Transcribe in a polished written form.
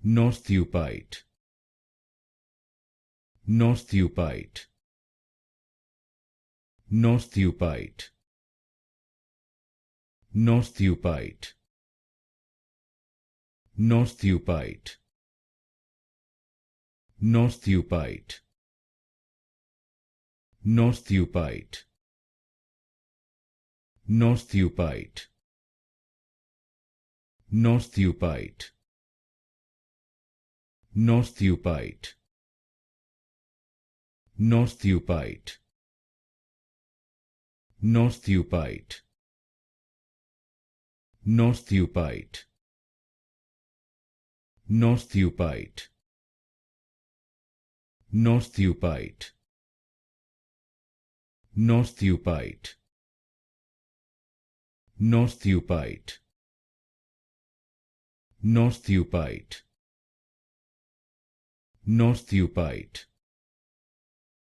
Northupite, Northupite, Northupite, Northupite, Northupite, Northupite, Northupite, Northupite, Northupite, Northupite, Northupite, Northupite, Northupite, Northupite, Northupite, Northupite, Northupite, Northupite, Northupite,